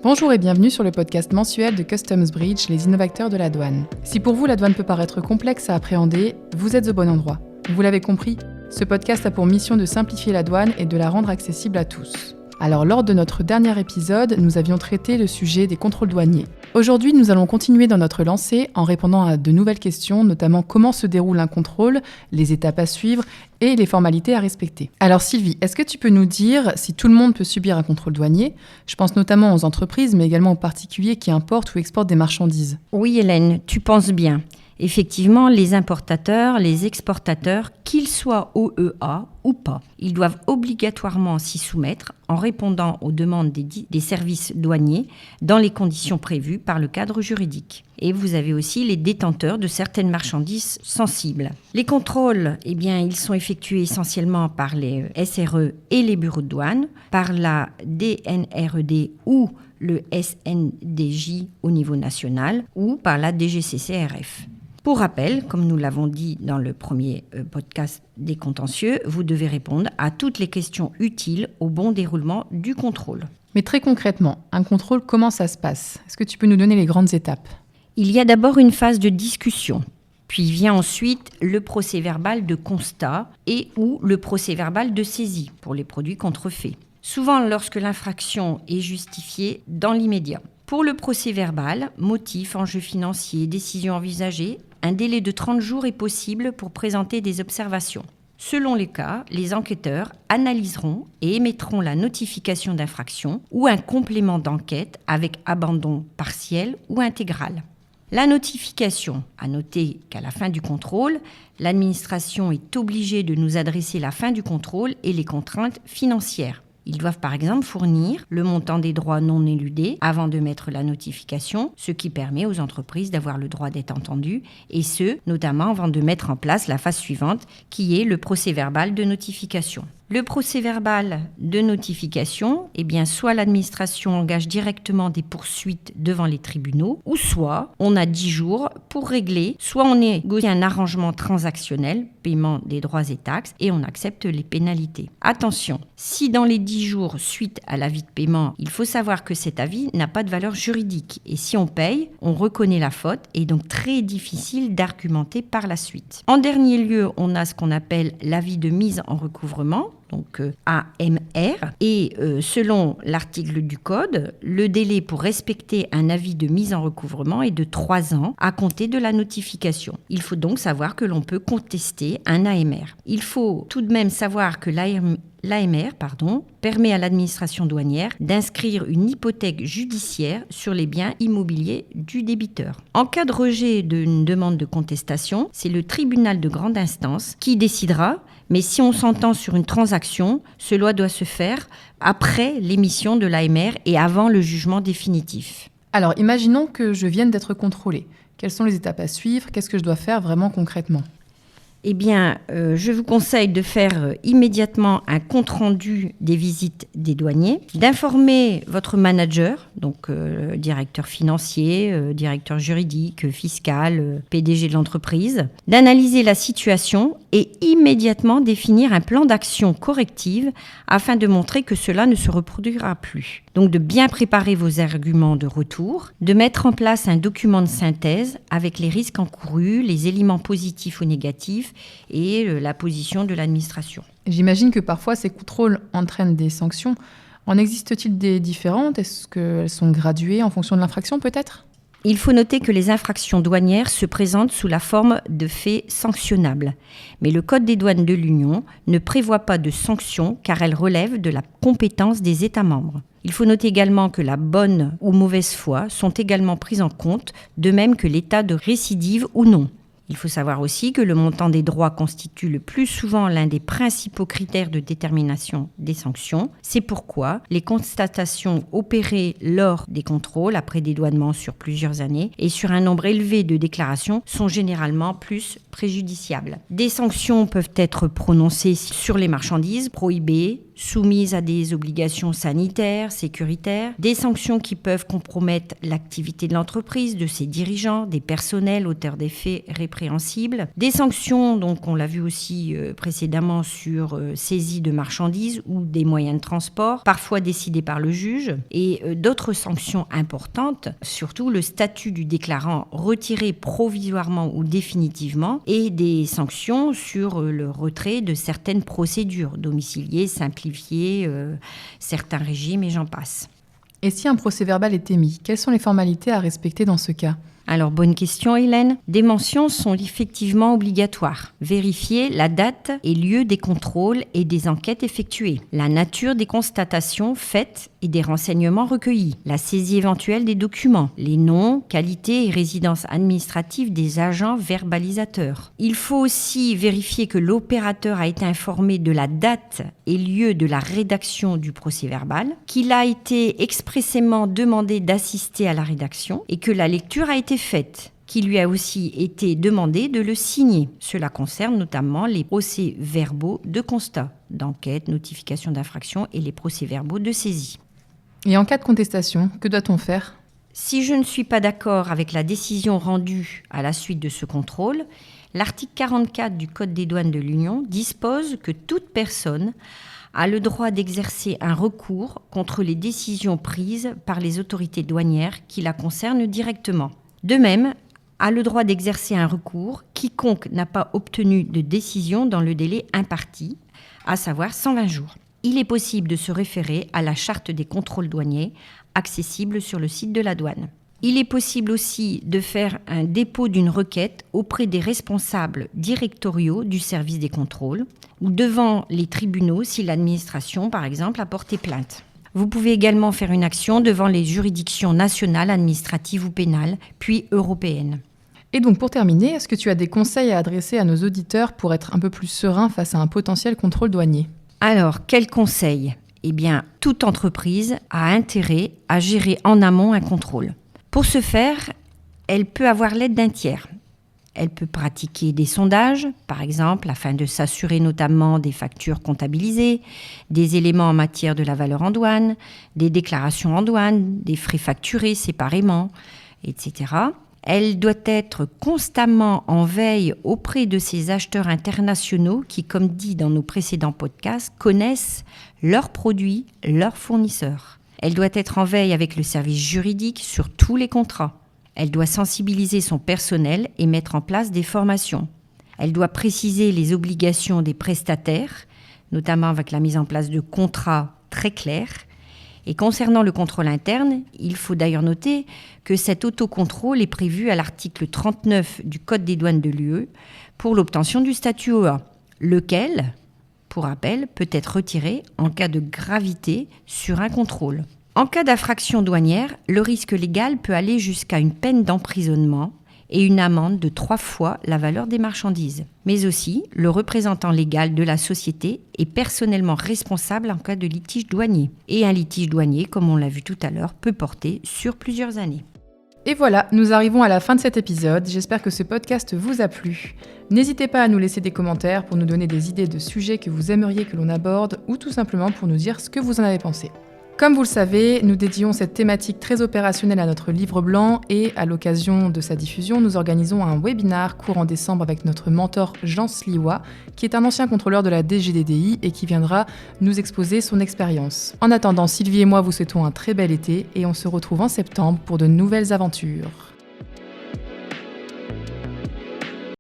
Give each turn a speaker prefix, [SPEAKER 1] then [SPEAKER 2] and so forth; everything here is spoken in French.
[SPEAKER 1] Bonjour et bienvenue sur le podcast mensuel de Customs Bridge, les innovateurs de la douane. Si pour vous la douane peut paraître complexe à appréhender, vous êtes au bon endroit. Vous l'avez compris, ce podcast a pour mission de simplifier la douane et de la rendre accessible à tous. Alors lors de notre dernier épisode, nous avions traité le sujet des contrôles douaniers. Aujourd'hui, nous allons continuer dans notre lancée en répondant à de nouvelles questions, notamment comment se déroule un contrôle, les étapes à suivre et les formalités à respecter. Alors Sylvie, est-ce que tu peux nous dire si tout le monde peut subir un contrôle douanier ? Je pense notamment aux entreprises, mais également aux particuliers qui importent ou exportent des marchandises.
[SPEAKER 2] Oui Hélène, tu penses bien. Effectivement, les importateurs, les exportateurs, qu'ils soient OEA ou pas, ils doivent obligatoirement s'y soumettre en répondant aux demandes des services douaniers dans les conditions prévues par le cadre juridique. Et vous avez aussi les détenteurs de certaines marchandises sensibles. Les contrôles, ils sont effectués essentiellement par les SRE et les bureaux de douane, par la DNRED ou le SNDJ au niveau national ou par la DGCCRF. Pour rappel, comme nous l'avons dit dans le premier podcast des contentieux, vous devez répondre à toutes les questions utiles au bon déroulement du contrôle.
[SPEAKER 1] Mais très concrètement, un contrôle, comment ça se passe ? Est-ce que tu peux nous donner les grandes étapes ?
[SPEAKER 2] Il y a d'abord une phase de discussion, puis vient ensuite le procès-verbal de constat et ou le procès-verbal de saisie pour les produits contrefaits. Souvent lorsque l'infraction est justifiée dans l'immédiat. Pour le procès-verbal, motif, enjeux financiers, décision envisagée, un délai de 30 jours est possible pour présenter des observations. Selon les cas, les enquêteurs analyseront et émettront la notification d'infraction ou un complément d'enquête avec abandon partiel ou intégral. La notification, à noter qu'à la fin du contrôle, l'administration est obligée de nous adresser la fin du contrôle et les contraintes financières. Ils doivent par exemple fournir le montant des droits non éludés avant de mettre la notification, ce qui permet aux entreprises d'avoir le droit d'être entendues, et ce, notamment avant de mettre en place la phase suivante, qui est le procès-verbal de notification. Le procès-verbal de notification, soit l'administration engage directement des poursuites devant les tribunaux, ou soit on a 10 jours pour régler, soit on négocie un arrangement transactionnel, paiement des droits et taxes, et on accepte les pénalités. Attention, si dans les 10 jours suite à l'avis de paiement, il faut savoir que cet avis n'a pas de valeur juridique, et si on paye, on reconnaît la faute, et donc très difficile d'argumenter par la suite. En dernier lieu, on a ce qu'on appelle l'avis de mise en recouvrement, donc AMR, et selon l'article du Code, le délai pour respecter un avis de mise en recouvrement est de 3 ans à compter de la notification. Il faut donc savoir que l'on peut contester un AMR. Il faut tout de même savoir que l'AMR permet à l'administration douanière d'inscrire une hypothèque judiciaire sur les biens immobiliers du débiteur. En cas de rejet d'une demande de contestation, c'est le tribunal de grande instance qui décidera. Mais si on s'entend sur une transaction, cela doit se faire après l'émission de l'AMR et avant le jugement définitif.
[SPEAKER 1] Alors, imaginons que je vienne d'être contrôlée. Quelles sont les étapes à suivre ? Qu'est-ce que je dois faire vraiment concrètement ?
[SPEAKER 2] Je vous conseille de faire immédiatement un compte-rendu des visites des douaniers, d'informer votre manager, donc directeur financier, directeur juridique, fiscal, PDG de l'entreprise, d'analyser la situation et immédiatement définir un plan d'action corrective afin de montrer que cela ne se reproduira plus. Donc de bien préparer vos arguments de retour, de mettre en place un document de synthèse avec les risques encourus, les éléments positifs ou négatifs, et la position de l'administration.
[SPEAKER 1] J'imagine que parfois ces contrôles entraînent des sanctions. En existe-t-il des différentes ? Est-ce qu'elles sont graduées en fonction de l'infraction peut-être ?
[SPEAKER 2] Il faut noter que les infractions douanières se présentent sous la forme de faits sanctionnables. Mais le Code des douanes de l'Union ne prévoit pas de sanctions car elles relèvent de la compétence des États membres. Il faut noter également que la bonne ou mauvaise foi sont également prises en compte, de même que l'état de récidive ou non. Il faut savoir aussi que le montant des droits constitue le plus souvent l'un des principaux critères de détermination des sanctions. C'est pourquoi les constatations opérées lors des contrôles après dédouanement sur plusieurs années et sur un nombre élevé de déclarations sont généralement plus préjudiciables. Des sanctions peuvent être prononcées sur les marchandises prohibées, soumises à des obligations sanitaires, sécuritaires, des sanctions qui peuvent compromettre l'activité de l'entreprise, de ses dirigeants, des personnels auteurs des faits répréhensibles répréhensible. Des sanctions, donc on l'a vu aussi précédemment sur saisie de marchandises ou des moyens de transport, parfois décidées par le juge. Et d'autres sanctions importantes, surtout le statut du déclarant retiré provisoirement ou définitivement, et des sanctions sur le retrait de certaines procédures, domiciliées, simplifiées, certains régimes et j'en passe.
[SPEAKER 1] Et si un procès-verbal est émis, quelles sont les formalités à respecter dans ce cas ?
[SPEAKER 2] Alors, bonne question, Hélène. Des mentions sont effectivement obligatoires. Vérifier la date et lieu des contrôles et des enquêtes effectuées, la nature des constatations faites et des renseignements recueillis, la saisie éventuelle des documents, les noms, qualités et résidences administratives des agents verbalisateurs. Il faut aussi vérifier que l'opérateur a été informé de la date et lieu de la rédaction du procès-verbal, qu'il a été expressément demandé d'assister à la rédaction et que la lecture a été faite, qu'il lui a aussi été demandé de le signer. Cela concerne notamment les procès-verbaux de constat, d'enquête, notification d'infraction et les procès-verbaux de saisie.
[SPEAKER 1] Et en cas de contestation, que doit-on faire ?
[SPEAKER 2] Si je ne suis pas d'accord avec la décision rendue à la suite de ce contrôle, l'article 44 du Code des douanes de l'Union dispose que toute personne a le droit d'exercer un recours contre les décisions prises par les autorités douanières qui la concernent directement. De même, a le droit d'exercer un recours quiconque n'a pas obtenu de décision dans le délai imparti, à savoir 120 jours. Il est possible de se référer à la charte des contrôles douaniers, accessible sur le site de la douane. Il est possible aussi de faire un dépôt d'une requête auprès des responsables directoriaux du service des contrôles ou devant les tribunaux si l'administration, par exemple, a porté plainte. Vous pouvez également faire une action devant les juridictions nationales, administratives ou pénales, puis européennes.
[SPEAKER 1] Et donc pour terminer, est-ce que tu as des conseils à adresser à nos auditeurs pour être un peu plus sereins face à un potentiel contrôle douanier ?
[SPEAKER 2] Alors, quels conseils ? Eh bien, toute entreprise a intérêt à gérer en amont un contrôle. Pour ce faire, elle peut avoir l'aide d'un tiers. Elle peut pratiquer des sondages, par exemple, afin de s'assurer notamment des factures comptabilisées, des éléments en matière de la valeur en douane, des déclarations en douane, des frais facturés séparément, etc. Elle doit être constamment en veille auprès de ses acheteurs internationaux qui, comme dit dans nos précédents podcasts, connaissent leurs produits, leurs fournisseurs. Elle doit être en veille avec le service juridique sur tous les contrats. Elle doit sensibiliser son personnel et mettre en place des formations. Elle doit préciser les obligations des prestataires, notamment avec la mise en place de contrats très clairs. Et concernant le contrôle interne, il faut d'ailleurs noter que cet autocontrôle est prévu à l'article 39 du Code des douanes de l'UE pour l'obtention du statut OA, lequel, pour rappel, peut être retiré en cas de gravité sur un contrôle. En cas d'infraction douanière, le risque légal peut aller jusqu'à une peine d'emprisonnement et une amende de 3 fois la valeur des marchandises. Mais aussi, le représentant légal de la société est personnellement responsable en cas de litige douanier. Et un litige douanier, comme on l'a vu tout à l'heure, peut porter sur plusieurs années.
[SPEAKER 1] Et voilà, nous arrivons à la fin de cet épisode. J'espère que ce podcast vous a plu. N'hésitez pas à nous laisser des commentaires pour nous donner des idées de sujets que vous aimeriez que l'on aborde ou tout simplement pour nous dire ce que vous en avez pensé. Comme vous le savez, nous dédions cette thématique très opérationnelle à notre livre blanc et à l'occasion de sa diffusion, nous organisons un webinar courant décembre avec notre mentor Jean Sliwa, qui est un ancien contrôleur de la DGDDI et qui viendra nous exposer son expérience. En attendant, Sylvie et moi vous souhaitons un très bel été et on se retrouve en septembre pour de nouvelles aventures.